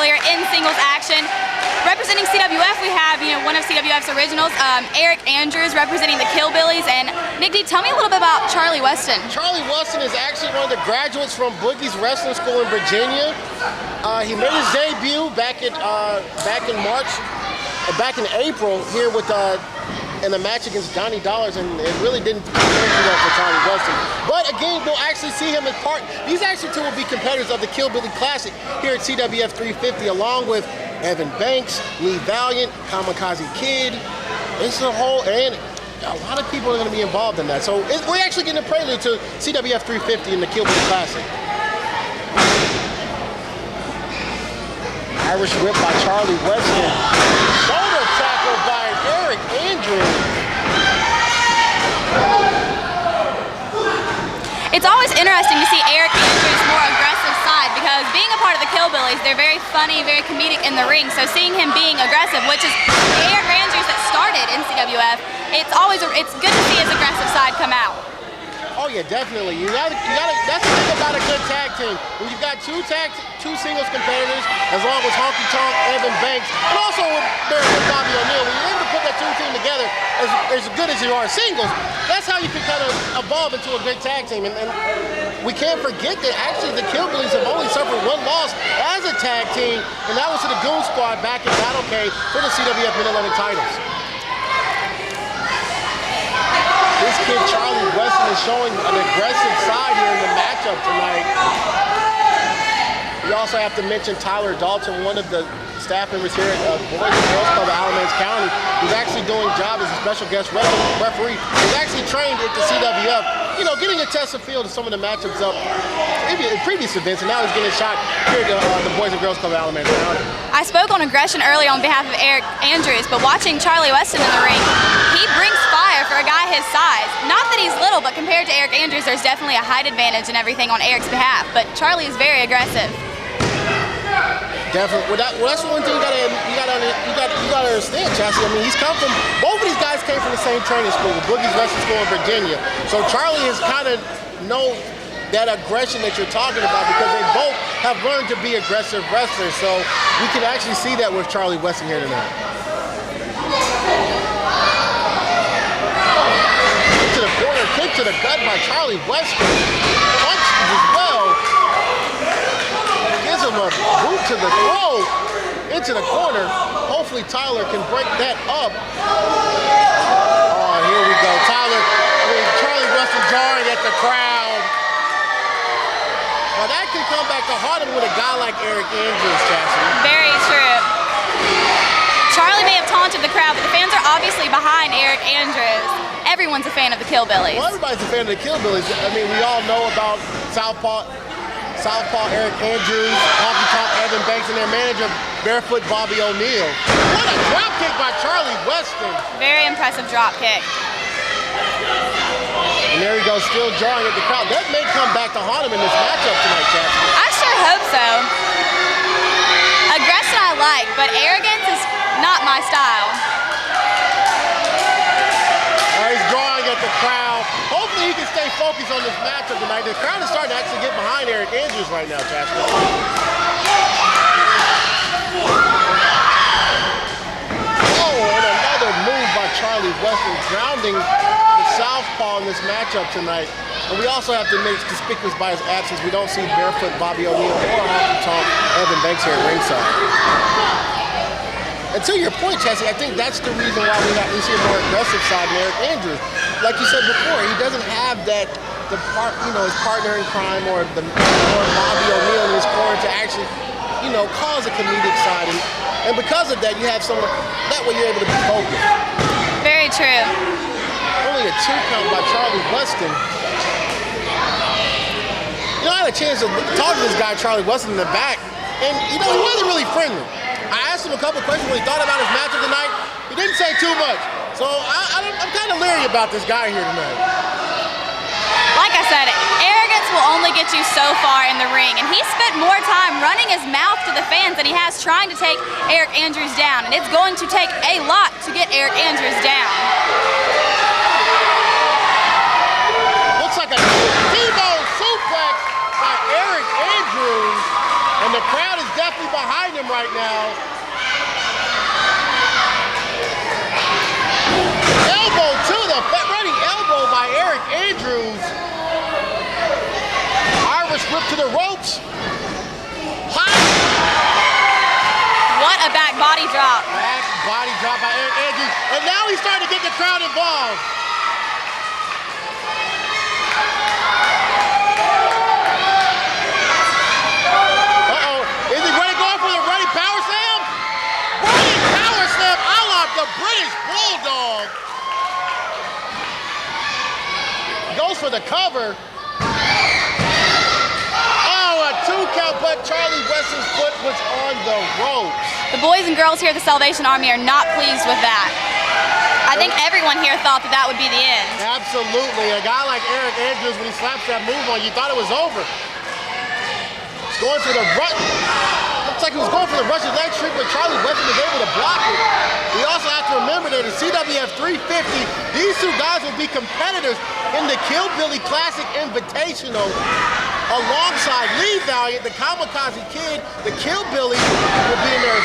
earlier in singles action. Representing CWF, we have one of CWF's originals, Aric Andrews, representing the Killbillies. And Nick D, tell me a little bit about Charlie Weston. Charlie Weston is actually one of the graduates from Boogie's Wrestling School in Virginia. He made his debut back in April here with in the match against Donnie Dollars, and it really didn't do that for Charlie Weston. But again, we'll actually see him as part. These actually two will be competitors of the Killbilly Classic here at CWF 350, along with Evan Banks, Lee Valiant, Kamakazi Kid. It's a whole, and a lot of people are going to be involved in that. So we're actually getting a prelude to CWF 350 in the Killbilly Classic. Irish whip by Charlie Weston. Shoulder tackle by Aric Andrews. It's always interesting to see Aric Andrews' more aggressive side, because being a part of the Killbillies, they're very funny, very comedic in the ring. So seeing him being aggressive, which is the Aric Andrews that started in CWF, it's good to see his aggressive side come out. Oh yeah, definitely. You gotta. That's the thing about a good tag team. When you've got two singles competitors, as long as Honky Tonk, Evan Banks, and also with Bobby O'Neill, when you're able to put that team together as good as you are singles, that's how you can kind of evolve into a great tag team. And we can't forget that actually the Killbillies have only suffered one loss as a tag team, and that was to the Goon Squad back in Battle Cave for the CWF Mid-Atlantic titles. This kid, Charlie Weston, is showing an aggressive side here in the matchup tonight. We also have to mention Tyler Dalton, one of the staff members here at Boys and Girls Club of Alamance County, who's actually doing a job as a special guest referee. He's actually trained at the CWF, getting a test of field of some of the matchups up in previous events, and now he's getting a shot here at the Boys and Girls Club of Alamance County. I spoke on aggression earlier on behalf of Aric Andrews, but watching Charlie Weston in the ring, he brings fire for a guy his size. Not that he's little, but compared to Aric Andrews, there's definitely a height advantage and everything on Aric's behalf, but Charlie is very aggressive. Definitely. Well, that's one thing you gotta understand, Chassie. I mean, both of these guys came from the same training school, Boogie's Wrestling School in Virginia. So Charlie has kind of known that aggression that you're talking about, because they both have learned to be aggressive wrestlers. So we can actually see that with Charlie Weston here tonight. Kick to the corner, kick to the gut by Charlie Weston. Punches as well. Gives him a boot to the throat into the corner. Hopefully Tyler can break that up. Oh, here we go. Charlie Weston jarring at the crowd. Now that can come back to haunt him with a guy like Aric Andrews, Chassie. Very true. Charlie may have taunted the crowd, but the fans are obviously behind Aric Andrews. Everyone's a fan of the Killbillies. Well, everybody's a fan of the Killbillies. I mean, we all know about Southpaw Aric Andrews, Honky Tonk Evan Banks, and their manager, Barefoot Bobby O'Neill. What a drop kick by Charlie Weston. Very impressive drop kick. And there he goes, still jarring at the crowd. That may come back to haunt him in this matchup tonight, Chassie. I sure hope so. Aggression I like, but arrogance is not my style. He's drawing at the crowd. Hopefully he can stay focused on this matchup tonight. The crowd is starting to actually get behind Aric Andrews right now, Chassie. Oh, and another move by Charlie Weston, grounding the southpaw in this matchup tonight. And we also have to make conspicuous by his absence, we don't see Barefoot Bobby O'Neill or Honky Tonk Evan Banks here at ringside. And to your point, Chassie, I think that's the reason why we see a more aggressive side in Aric Andrews. Like you said before, he doesn't have his partner in crime or Bobby O'Neill in his corner to actually, cause a comedic side. And because of that, you have someone, that way you're able to be focused. Very true. Only a 2 count by Charlie Weston. I had a chance to talk to this guy, Charlie Weston, in the back, and he wasn't really friendly. I asked him a couple questions when he thought about his matchup tonight. He didn't say too much. So I'm kind of leery about this guy here tonight. Like I said, arrogance will only get you so far in the ring, and he spent more time running his mouth to the fans than he has trying to take Aric Andrews down, and it's going to take a lot to get Aric Andrews down. Looks like a T-bone suplex by Aric Andrews, and the crowd is definitely behind him right to the ropes. Hot. What a back body drop. Back body drop by Aric Andrews. And now he's starting to get the crowd involved. Uh-oh. Is he ready going for the running power slam? Running power slam a la the British Bulldog. Goes for the cover. Oh, a 2 count, but Charlie Weston's foot was on the ropes. The boys and girls here at the Salvation Army are not pleased with that. I think everyone here thought that that would be the end. Absolutely. A guy like Aric Andrews, when he slaps that move on, you thought it was over. He's going for the run. Looks like he was going for the Russian leg sweep, but Charlie Weston was able to block it. We also have to remember that in CWF 350, these two guys will be competitors in the Kill Billy Classic Invitational alongside Lee Valiant, the Kamakazi Kid, the Kill Billy will be in there as